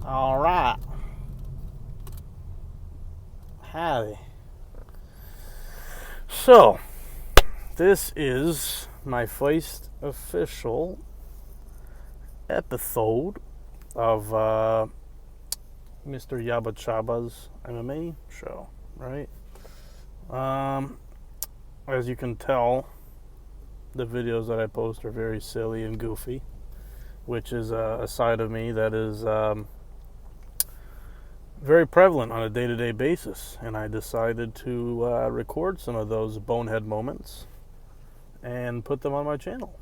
All right. Howdy. So, this is my first official episode of Mr.Yabachaba'S MMA show, right? As you can tell, the videos that I post are very silly and goofy, which is a side of me that is very prevalent on a day-to-day basis, and I decided to record some of those bonehead moments and put them on my channel,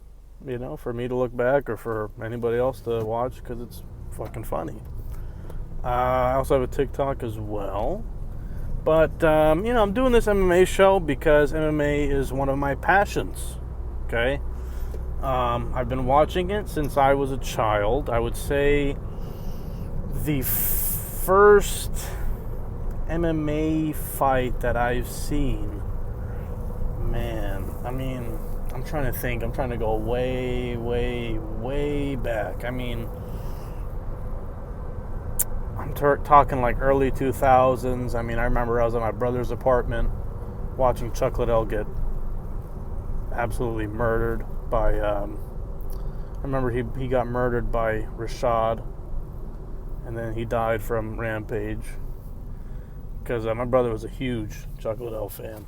you know, for me to look back or for anybody else to watch because it's fucking funny. I also have a TikTok as well, but you know, I'm doing this MMA show because MMA is one of my passions. Okay, I've been watching it since I was a child. I would say the first MMA fight that I've seen, man, I mean, I'm trying to think. I'm trying to go way, way, way back. I mean, I'm talking like early 2000s. I mean, I remember I was at my brother's apartment watching Chuck Liddell get absolutely murdered by, I remember he got murdered by Rashad, and then he died from Rampage, because my brother was a huge Chuck Liddell fan.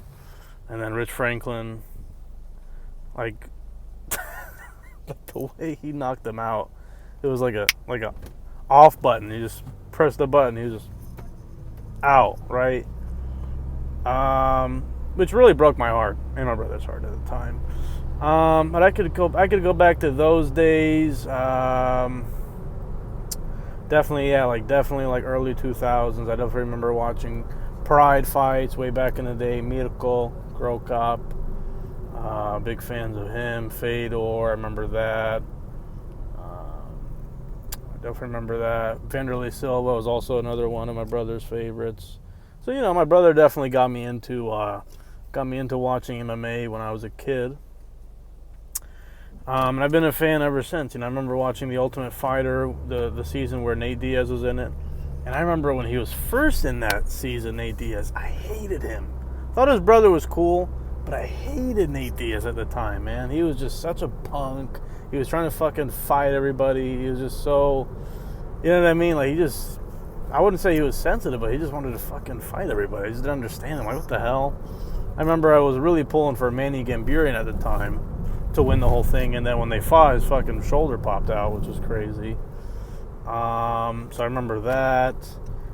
And then Rich Franklin, like, the way he knocked him out, it was like a off button. You just press the button, he was just out, right? Which really broke my heart and my brother's heart at the time. But I could go back to those days. Definitely like early 2000s. I definitely remember watching Pride fights way back in the day. Mirko, Grow Cop, big fans of him. Fedor, I remember that. I definitely remember that. Vanderlei Silva was also another one of my brother's favorites. So, you know, my brother definitely got me into watching MMA when I was a kid. And I've been a fan ever since. You know, I remember watching The Ultimate Fighter, the season where Nate Diaz was in it. And I remember when he was first in that season, Nate Diaz, I hated him. Thought his brother was cool, but I hated Nate Diaz at the time, man. He was just such a punk. He was trying to fucking fight everybody. He was just so, you know what I mean? Like, I wouldn't say he was sensitive, but he just wanted to fucking fight everybody. I just didn't understand him. Like, what the hell? I remember I was really pulling for MENY at the time to win the whole thing, and then when they fought, his fucking shoulder popped out, which was crazy. So I remember that.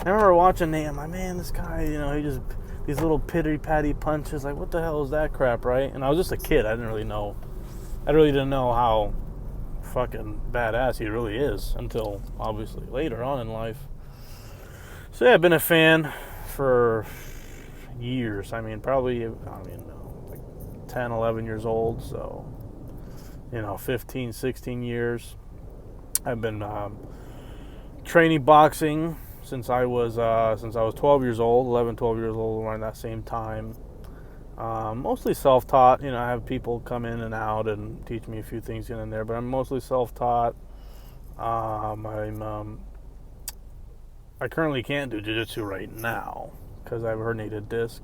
I remember watching Nate. I'm like, man, this guy, you know, he just, these little pitty-patty punches, like, what the hell is that crap, right? And I was just a kid. I really didn't know how fucking badass he really is until, obviously, later on in life. So yeah, I've been a fan for years. I mean, probably, like 10, 11 years old, so, you know, 15, 16 years. I've been training boxing since I was 12 years old, 11, 12 years old, around that same time. Mostly self-taught. You know, I have people come in and out and teach me a few things here and there, but I'm mostly self-taught. I currently can't do jiu-jitsu right now because I have a herniated disc,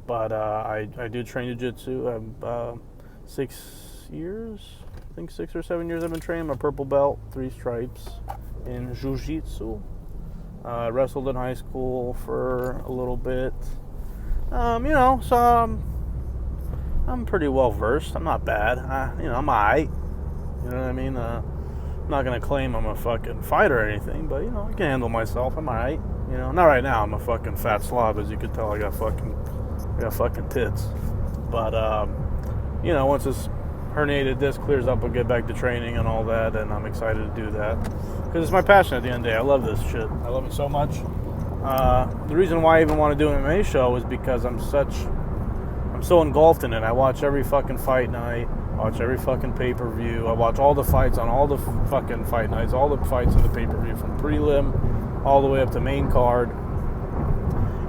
but I do train jiu-jitsu. I've 6 years, I think 6 or 7 years I've been training. I'm a purple belt, 3 stripes in jiu-jitsu. Wrestled in high school for a little bit. You know, so I'm pretty well versed. I'm not bad. You know, I'm alright. You know what I mean? I'm not gonna claim I'm a fucking fighter or anything, but, you know, I can handle myself. I'm alright. You know, not right now. I'm a fucking fat slob, as you can tell. I got fucking tits. But you know, once this herniated disc clears up, I'll get back to training and all that, and I'm excited to do that because it's my passion. At the end of the day, I love this shit. I love it so much. The reason why I even want to do an MMA show is because I'm so engulfed in it. I watch every fucking fight night. I watch every fucking pay-per-view. I watch all the fights on all the fucking fight nights, all the fights in the pay-per-view, from prelim all the way up to main card.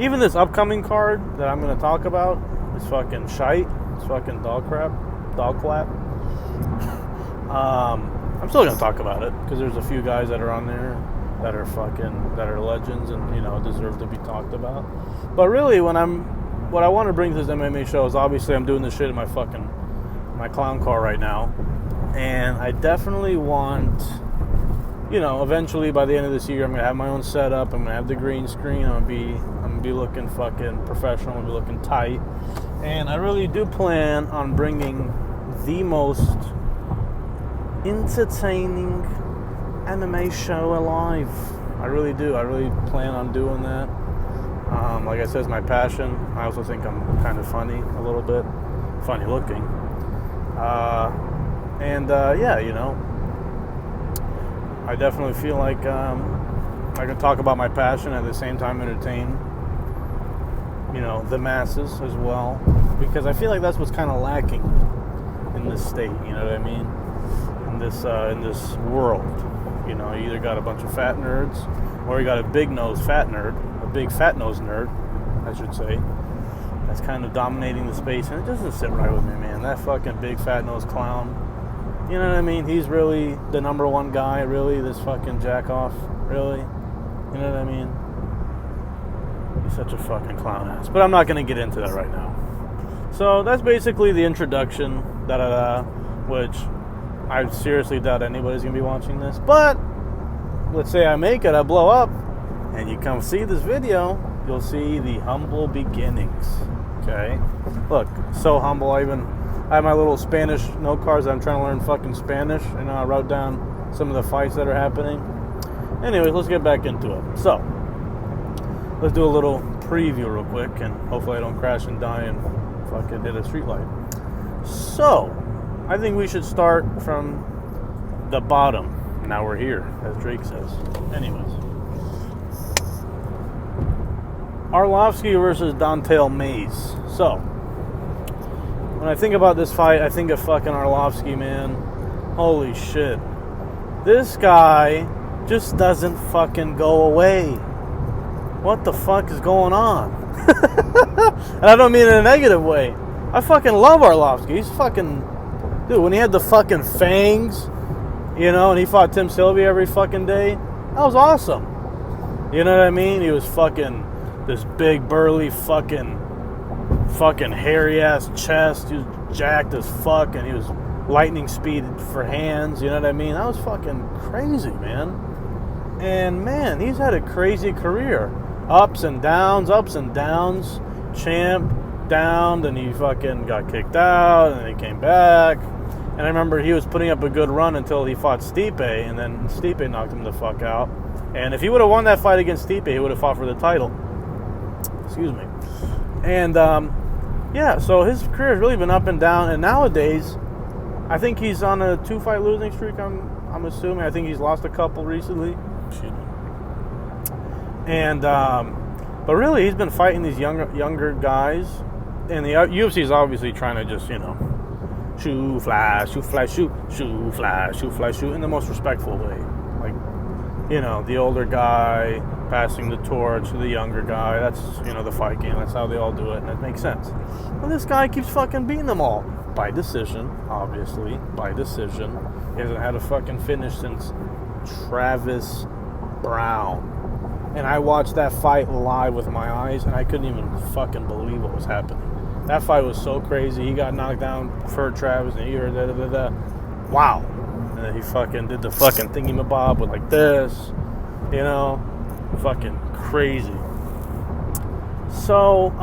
Even this upcoming card that I'm going to talk about is fucking shite. It's fucking dog clap. I'm still going to talk about it because there's a few guys that are on there that are legends and, you know, deserve to be talked about. But really, what I want to bring to this MMA show is, obviously I'm doing this shit in my clown car right now, and I definitely want, you know, eventually by the end of this year, I'm gonna have my own setup. I'm gonna have the green screen. I'm gonna be looking fucking professional. I'm gonna be looking tight, and I really do plan on bringing the most entertaining MMA show alive. I really do. I really plan on doing that. Like I said, it's my passion. I also think I'm kind of funny, a little bit funny looking, yeah, you know, I definitely feel like I can talk about my passion at the same time entertain, you know, the masses as well, because I feel like that's what's kind of lacking in this state. You know what I mean? In this world, you know, you either got a bunch of fat nerds, or you got a big fat nose nerd, I should say, that's kind of dominating the space, and it doesn't sit right with me, man. That fucking big fat nose clown, you know what I mean? He's really the number one guy, really, this fucking jack off, really, you know what I mean? He's such a fucking clown ass, but I'm not going to get into that right now. So that's basically the introduction, which I seriously doubt anybody's going to be watching this, but let's say I make it, I blow up, and you come see this video, you'll see the humble beginnings, okay? Look, so humble. I have my little Spanish note cards. I'm trying to learn fucking Spanish, and I wrote down some of the fights that are happening. Anyways, let's get back into it. So, let's do a little preview real quick, and hopefully I don't crash and die and fucking hit a street light. So, I think we should start from the bottom. Now we're here, as Drake says. Anyways. Arlovsky versus Don'Tale Mayes. So, when I think about this fight, I think of fucking Arlovsky, man. Holy shit. This guy just doesn't fucking go away. What the fuck is going on? And I don't mean in a negative way. I fucking love Arlovsky. He's fucking... Dude, when he had the fucking fangs, you know, and he fought Tim Sylvia every fucking day, that was awesome. You know what I mean? He was fucking... this big, burly, fucking hairy-ass chest. He was jacked as fuck, and he was lightning speed for hands. You know what I mean? That was fucking crazy, man. And, man, he's had a crazy career. Ups and downs. Champ, down, then he fucking got kicked out, and then he came back. And I remember he was putting up a good run until he fought Stipe, and then Stipe knocked him the fuck out. And if he would have won that fight against Stipe, he would have fought for the title. Excuse me. And yeah, so his career has really been up and down, and nowadays I think he's on a 2-fight losing streak. I'm assuming. I think he's lost a couple recently. Excuse me. And but really, he's been fighting these younger guys, and the UFC is obviously trying to just, you know, shoot, flash, shoot, in the most respectful way. Like, you know, the older guy passing the torch to the younger guy. That's, you know, the fight game. That's how they all do it, and it makes sense. Well, this guy keeps fucking beating them all. By decision, obviously. By decision. He hasn't had a fucking finish since Travis Brown. And I watched that fight live with my eyes, and I couldn't even fucking believe what was happening. That fight was so crazy. He got knocked down for Travis, and he heard da-da-da-da. Wow. And then he fucking did the fucking thingy-mabob with like this. You know? Fucking crazy. So,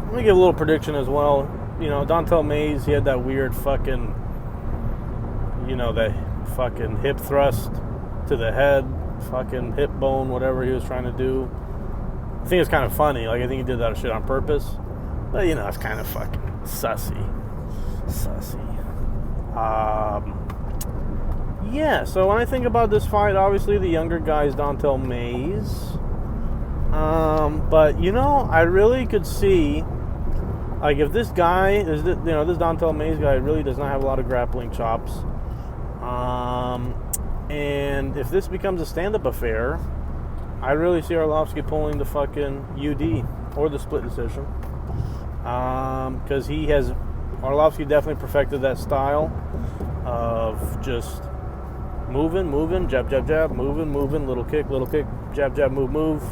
let me give a little prediction as well. You know, Don'Tale Mayes, he had that weird fucking, you know, that fucking hip thrust to the head, fucking hip bone, whatever he was trying to do. I think it's kind of funny. Like, I think he did that shit on purpose. But, you know, it's kind of fucking sussy. Yeah, so when I think about this fight, obviously the younger guy is Don'Tale Mayes. But, you know, I really could see, like, if this guy, this Don'Tale Mayes guy really does not have a lot of grappling chops, and if this becomes a stand-up affair, I really see Arlovsky pulling the fucking UD, or the split decision, because Arlovsky definitely perfected that style of just moving, jab, jab, jab, moving, little kick, jab, jab, move.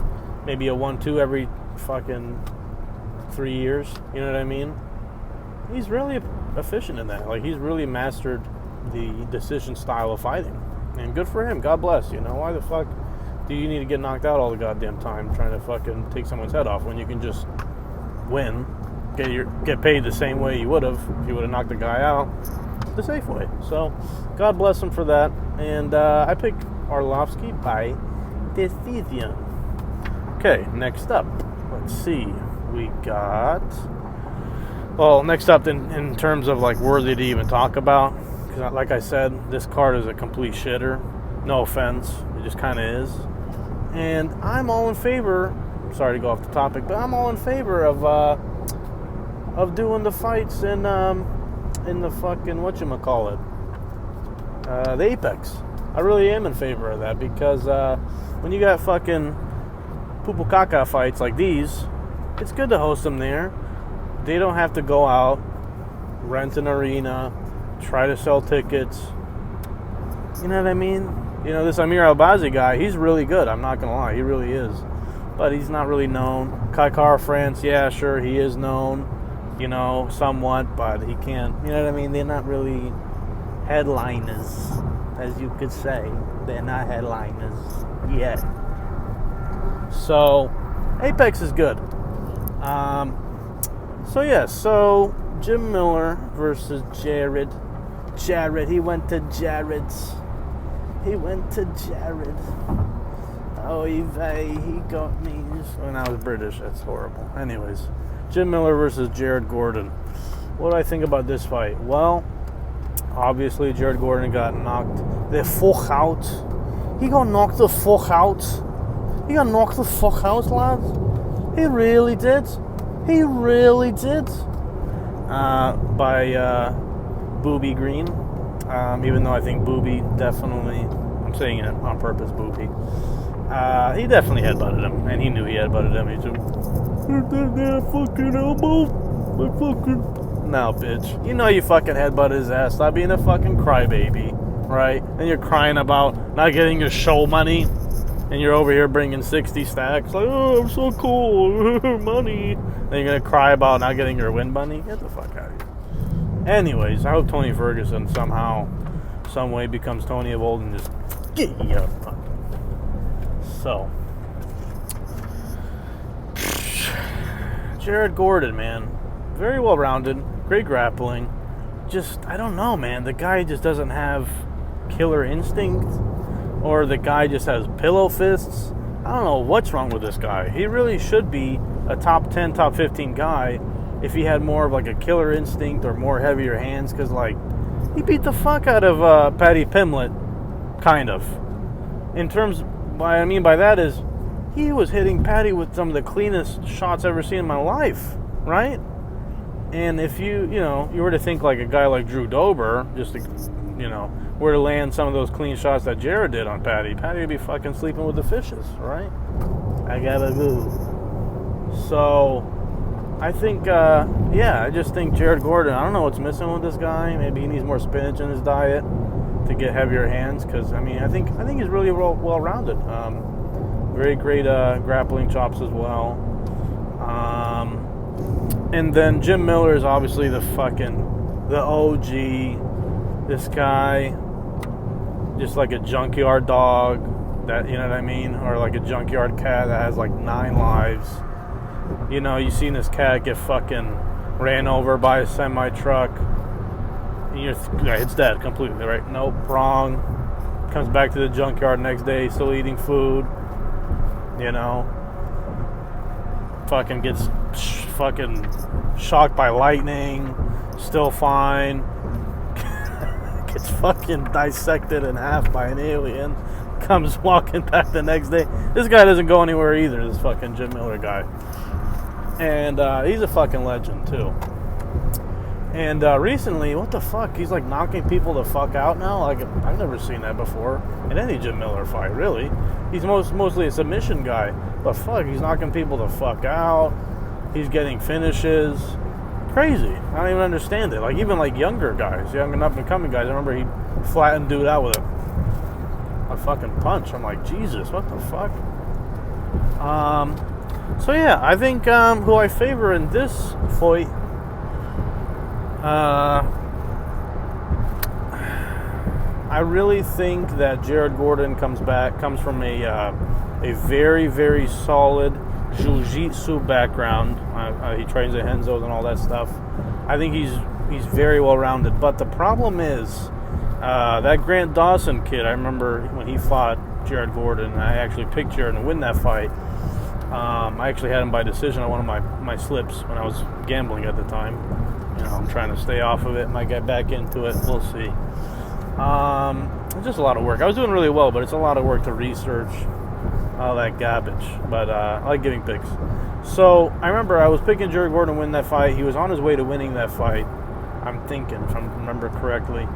Maybe a 1-2 every fucking 3 years. You know what I mean? He's really efficient in that. Like, he's really mastered the decision style of fighting. And good for him. God bless. You know, why the fuck do you need to get knocked out all the goddamn time trying to fucking take someone's head off when you can just win, get paid the same way you would have if you would have knocked the guy out the safe way. So, God bless him for that. And I picked Arlovsky by decision. Okay, next up. Let's see. We got... Well, next up in terms of, like, worthy to even talk about, because like I said, this card is a complete shitter. No offense. It just kind of is. And I'm all in favor... Sorry to go off the topic, but I'm all in favor of doing the fights in the fucking whatchamacallit, the Apex. I really am in favor of that because when you got fucking pupukaka fights like these, it's good to host them there. They don't have to go out, rent an arena, try to sell tickets. You know what I mean? You know, this Amir Albazi guy, he's really good. I'm not gonna lie, he really is. But he's not really known. Kaikara France, yeah, sure, he is known. You know, somewhat, but he can't, you know what I mean? They're not really headliners, as you could say. They're not headliners yet. So, Apex is good. So Jim Miller versus Jared. He went to Jared's. Oh, he got me. When I was British, that's horrible. Anyways. Jim Miller versus Jared Gordon. What do I think about this fight? Well, obviously Jared Gordon got knocked the fuck out. He got knocked the fuck out. He got knocked the fuck out, lads. He really did. By Booby Green. Even though I think Booby definitely, I'm saying it on purpose, Booby. He definitely headbutted him, and he knew he headbutted him. He just, that fucking elbow, my fucking... No, bitch. You know you fucking headbutt his ass. Stop being a fucking crybaby, right? And you're crying about not getting your show money, and you're over here bringing 60 stacks. Like, oh, I'm so cool, money. Then you're gonna cry about not getting your win money? Get the fuck out of here. Anyways, I hope Tony Ferguson somehow, some way becomes Tony of old and just get you up. So, Jared Gordon, man, very well rounded, great grappling. Just, I don't know, man. The guy just doesn't have killer instinct, or the guy just has pillow fists. I don't know what's wrong with this guy. He really should be a top 10, top 15 guy if he had more of like a killer instinct or more heavier hands, because like he beat the fuck out of Paddy Pimblett, kind of. In terms, what I mean by that is he was hitting Paddy with some of the cleanest shots I've ever seen in my life, right? And if you were to think like a guy like Drew Dober, just to, were to land some of those clean shots that Jared did on Paddy would be fucking sleeping with the fishes, right? I gotta go. So, I think, I just think Jared Gordon, I don't know what's missing with this guy. Maybe he needs more spinach in his diet to get heavier hands, because, I think he's really well-rounded. Very great grappling chops as well. And then Jim Miller is obviously the OG. This guy, just like a junkyard dog, that, you know what I mean? Or like a junkyard cat that has like 9 lives. You've seen this cat get fucking ran over by a semi-truck. It's dead completely, right? Nope, wrong. Comes back to the junkyard next day, still eating food. Fucking gets fucking shocked by lightning, still fine. Gets fucking dissected in half by an alien. Comes walking back the next day. This guy doesn't go anywhere either, this fucking Jim Miller guy. And he's a fucking legend too. And recently, what the fuck? He's like knocking people the fuck out now? Like, I've never seen that before in any Jim Miller fight, really. He's mostly a submission guy. But fuck, he's knocking people the fuck out. He's getting finishes. Crazy. I don't even understand it. Like, even like younger guys, young and up and coming guys. I remember he flattened dude out with a fucking punch. I'm like, Jesus, what the fuck? So yeah, I think who I favor in this fight, I really think that Jared Gordon comes from a very, very solid jiu-jitsu background. He trains at Henzo's and all that stuff. I think he's very well-rounded. But the problem is that Grant Dawson kid, I remember when he fought Jared Gordon, I actually picked Jared to win that fight. I actually had him by decision on one of my slips when I was gambling at the time. You know, I'm trying to stay off of it. Might get back into it. We'll see. It's just a lot of work. I was doing really well, but it's a lot of work to research all that garbage. But I like giving picks. So I remember I was picking Jared Gordon to win that fight. He was on his way to winning that fight, I'm thinking, if I remember correctly.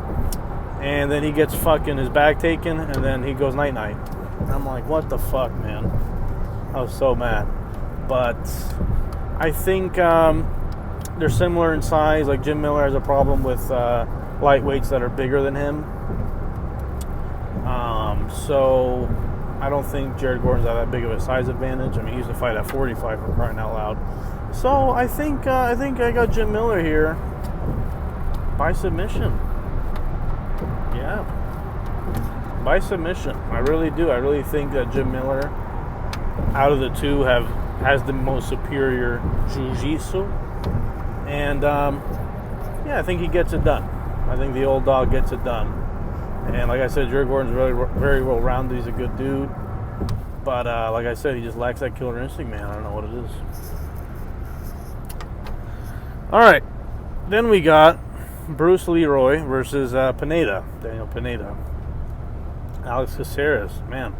And then he gets fucking his bag taken, and then he goes night-night. And I'm like, what the fuck, man? I was so mad. But I think they're similar in size. Like Jim Miller has a problem with lightweights that are bigger than him. So I don't think Jared Gordon's got that big of a size advantage. I mean, he used to fight at 45 for crying out loud. So I think I got Jim Miller here by submission. Yeah, by submission. I really do. I really think that Jim Miller, out of the two, has the most superior jiu-jitsu. And yeah, I think he gets it done. I think the old dog gets it done. And like I said, Jared Gordon's really very well rounded. He's a good dude. But like I said, he just lacks that killer instinct, man. I don't know what it is. All right, then we got Bruce Leroy versus Daniel Pineda. Alex Caceres, man,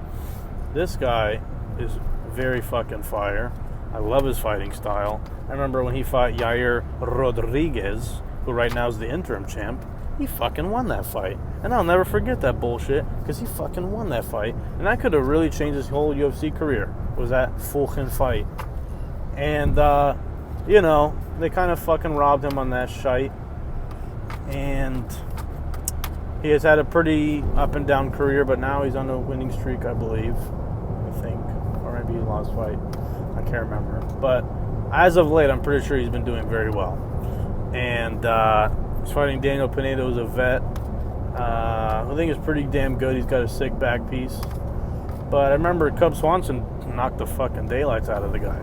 this guy is very fucking fire. I love his fighting style. I remember when he fought Yair Rodriguez, who right now is the interim champ. He fucking won that fight. And I'll never forget that bullshit, because he fucking won that fight. And that could have really changed his whole UFC career, was that fucking fight. And, you know, they kind of fucking robbed him on that shite. And he has had a pretty up and down career, but now he's on a winning streak, I believe. I think. Or maybe he lost fight. I can't remember. But as of late, I'm pretty sure he's been doing very well. And he's fighting Daniel Pineda, who's a vet. I think he's pretty damn good. He's got a sick back piece. But I remember Cub Swanson knocked the fucking daylights out of the guy.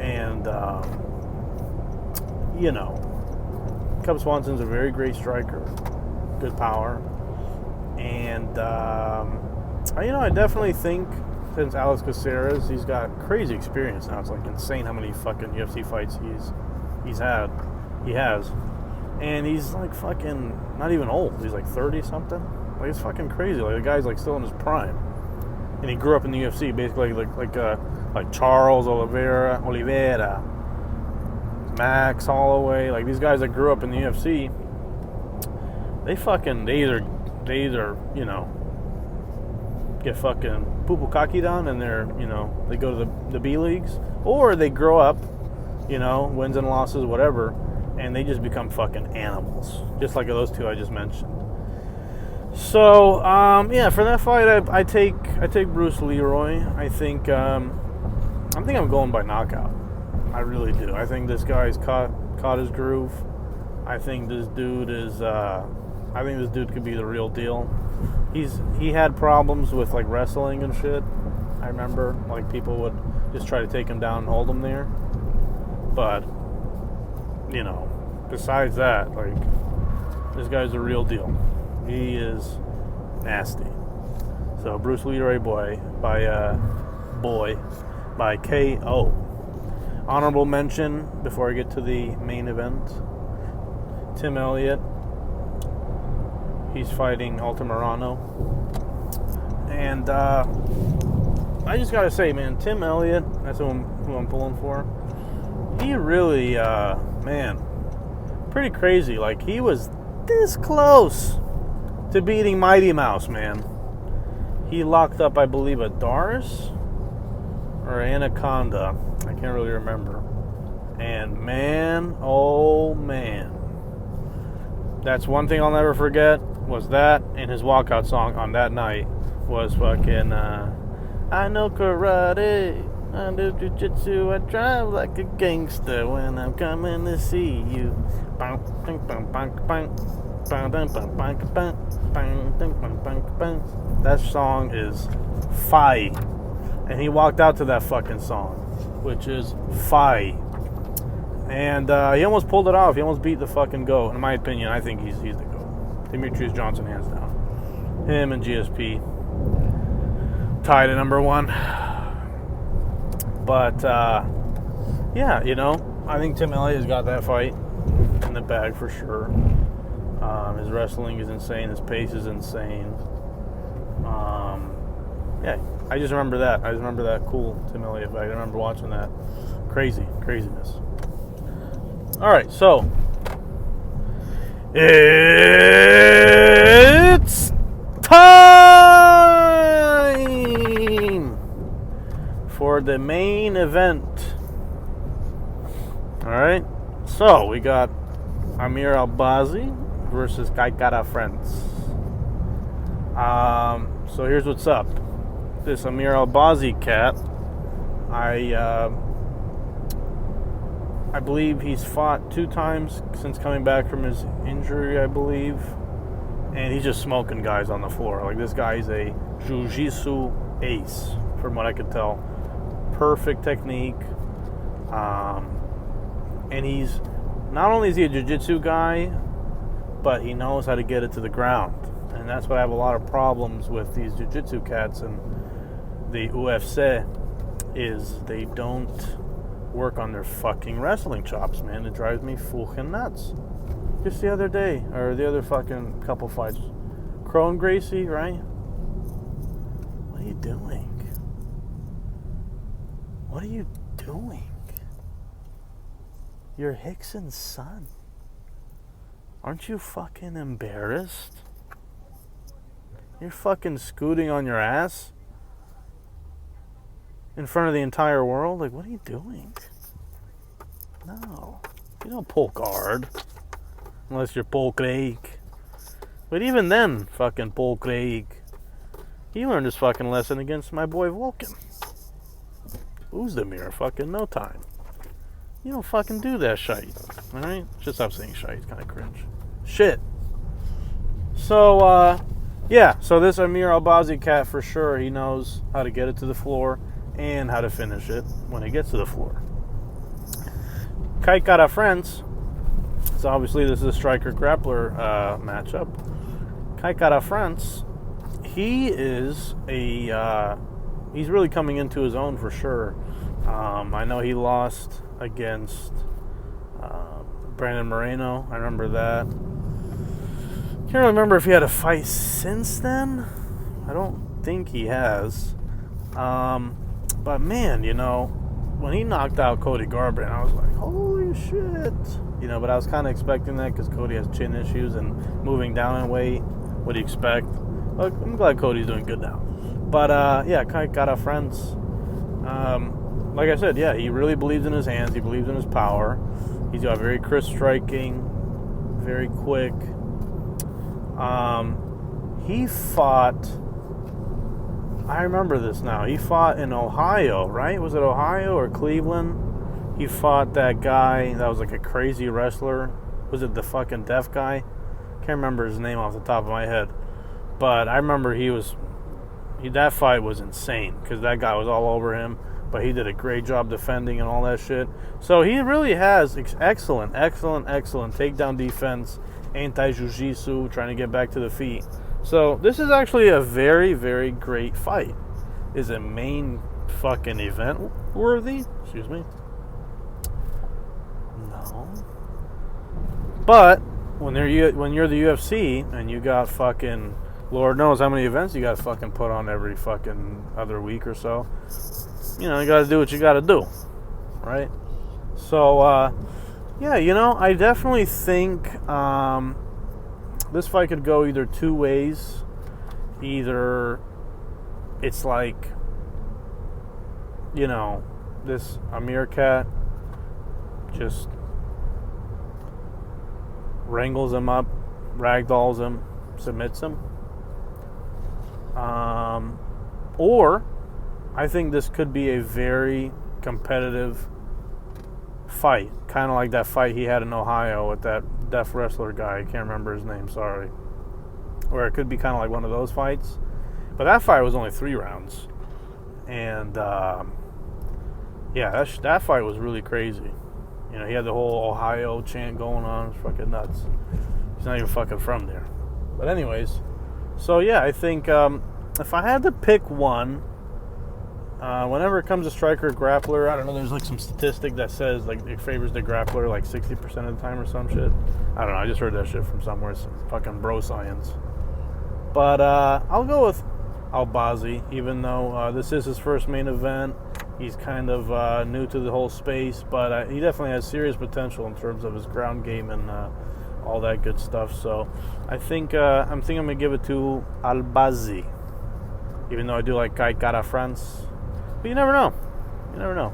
And, you know, Cub Swanson's a very great striker. Good power. And, you know, I definitely think since Alex Caceres, he's got crazy experience now. It's like insane how many fucking UFC fights he has. And he's like fucking not even old. He's like 30 something. Like it's fucking crazy. Like the guy's like still in his prime. And he grew up in the UFC, basically like Charles Oliveira, Max Holloway, like these guys that grew up in the UFC. They either you know, get fucking pupukaki done and they're, you know, they go to the B leagues, or they grow up, you know, wins and losses, whatever, and they just become fucking animals, just like those two I just mentioned. So yeah, for that fight, I take Bruce Leroy. I think I'm going by knockout. I really do. I think this guy's caught his groove. I think this dude could be the real deal. He had problems with like wrestling and shit. I remember like people would just try to take him down and hold him there. But you know, besides that, like this guy's a real deal. He is nasty. So Bruce Leroy by KO. Honorable mention before I get to the main event. Tim Elliott. He's fighting Altamirano. And I just gotta say, man, Tim Elliott, that's who I'm pulling for. He really, man, pretty crazy. Like, he was this close to beating Mighty Mouse, man. He locked up, I believe, a Doris or Anaconda. I can't really remember. And man, oh man. That's one thing I'll never forget. was that, and his walkout song on that night was fucking, I know karate, I do jiu-jitsu, I drive like a gangster when I'm coming to see you. That song is fire. And he walked out to that fucking song, which is fire. And he almost pulled it off. He almost beat the fucking GOAT. In my opinion, I think he's the GOAT. Demetrius Johnson, hands down. Him and GSP tied at number 1. But, yeah, you know, I think Tim Elliott's got that fight in the bag for sure. His wrestling is insane. His pace is insane. Yeah, I just remember that. I just remember that cool Tim Elliott fight. I remember watching that. Craziness. All right, so it's time for the main event. All right, so we got Amir Albazi versus Kai Kara France. So here's what's up. This Amir Albazi cat, I believe he's fought 2 times since coming back from his injury, I believe. And he's just smoking guys on the floor. Like, this guy's a jiu-jitsu ace, from what I could tell. Perfect technique. And he's, not only is he a jiu-jitsu guy, but he knows how to get it to the ground. And that's why I have a lot of problems with these jiu-jitsu cats and the UFC, is they don't work on their fucking wrestling chops, man. It drives me fucking nuts. Just the other day, or the other fucking couple fights, Crow and Gracie, right? What are you doing? What are you doing? You're Hickson's son. Aren't you fucking embarrassed? You're fucking scooting on your ass in front of the entire world? Like, what are you doing? No. You don't pull guard. Unless you're Paul Craig. But even then, fucking Paul Craig, he learned his fucking lesson against my boy WELCUM. Uzdemir, fucking no time. You don't fucking do that shite. Alright? Just stop saying shite. It's kind of cringe. Shit. So, yeah. So this Amir Albazi cat, for sure, he knows how to get it to the floor and how to finish it when it gets to the floor. Kai Kara France. So obviously this is a striker grappler matchup. Kai Kara France, he is he's really coming into his own for sure. I know he lost against Brandon Moreno. I remember that. Can't remember if he had a fight since then. I don't think he has. But man, you know, when he knocked out Cody Garbrandt, I was like, holy shit. You know, but I was kind of expecting that because Cody has chin issues and moving down in weight. What do you expect? But I'm glad Cody's doing good now. But, yeah, Kai Kara France. Like I said, yeah, he really believes in his hands. He believes in his power. He's got very crisp striking, very quick. He fought, I remember this now. He fought in Ohio, right? Was it Ohio or Cleveland? He fought that guy that was like a crazy wrestler. Was it the fucking deaf guy? Can't remember his name off the top of my head. But I remember that fight was insane because that guy was all over him. But he did a great job defending and all that shit. So he really has excellent takedown defense, anti-jiu-jitsu, trying to get back to the feet. So this is actually a very, very great fight. Is it main fucking event worthy? Excuse me. No. But when you're the UFC and you got fucking Lord knows how many events you got to fucking put on every fucking other week or so. You know, you got to do what you got to do, right? So, yeah, you know, I definitely think this fight could go either 2 ways. Either it's like, you know, this Amir cat just wrangles him up, ragdolls him, submits him. Or I think this could be a very competitive fight, kind of like that fight he had in Ohio with that deaf wrestler guy. I can't remember his name, sorry. Where it could be kind of like one of those fights. But that fight was only 3 rounds. And, yeah, that fight was really crazy. You know, he had the whole Ohio chant going on. It was fucking nuts. He's not even fucking from there. But anyways, so yeah, I think if I had to pick one, whenever it comes to striker grappler, I don't know, there's like some statistic that says like it favors the grappler like 60% of the time or some shit. I don't know, I just heard that shit from somewhere. It's fucking bro science. But I'll go with Al-Bazzi, even though this is his first main event. He's kind of new to the whole space, but he definitely has serious potential in terms of his ground game and all that good stuff. So I think I'm gonna give it to Al-Bazzi, even though I do like Kai Kara France. But you never know. You never know.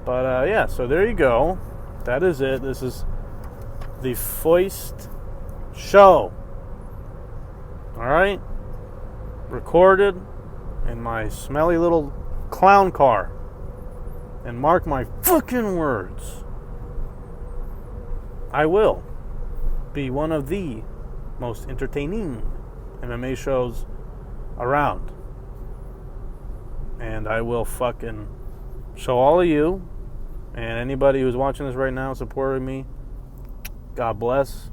But yeah, so there you go. That is it. This is the Foist show. All right, recorded in my smelly little clown car. And mark my fucking words, I will be one of the most entertaining MMA shows around. And I will fucking show all of you and anybody who's watching this right now, supporting me, God bless.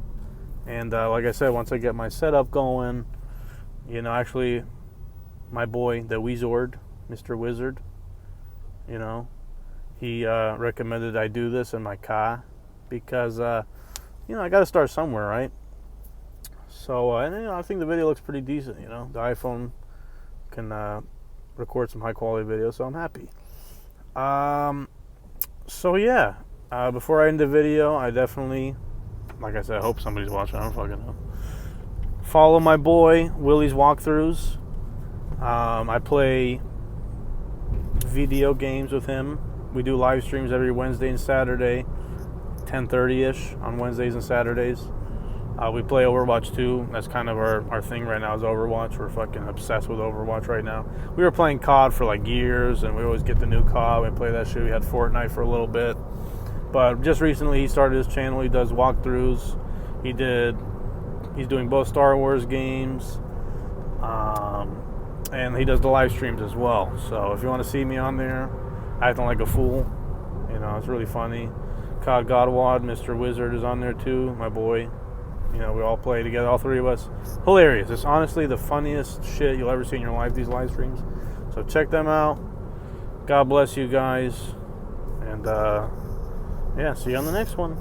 And like I said, once I get my setup going, you know, actually, my boy, the Wizard, Mr. Wizard, you know, he recommended I do this in my car because, you know, I got to start somewhere, right? So, and, you know, I think the video looks pretty decent, you know. The iPhone can record some high-quality video, so I'm happy. So, yeah, before I end the video, I definitely, like I said, I hope somebody's watching. I don't fucking know. Follow my boy, Willie's Walkthroughs. I play video games with him. We do live streams every Wednesday and Saturday, 10:30-ish on Wednesdays and Saturdays. We play Overwatch 2. That's kind of our thing right now is Overwatch. We're fucking obsessed with Overwatch right now. We were playing COD for like years, and we always get the new COD. We play that shit. We had Fortnite for a little bit. But just recently, he started his channel. He does walkthroughs. He's doing both Star Wars games. And he does the live streams as well. So if you want to see me on there acting like a fool, you know, it's really funny. COD Godwad, Mr. Wizard is on there too, my boy. You know, we all play together, all 3 of us. Hilarious. It's honestly the funniest shit you'll ever see in your life, these live streams. So check them out. God bless you guys. And, yeah, see you on the next one.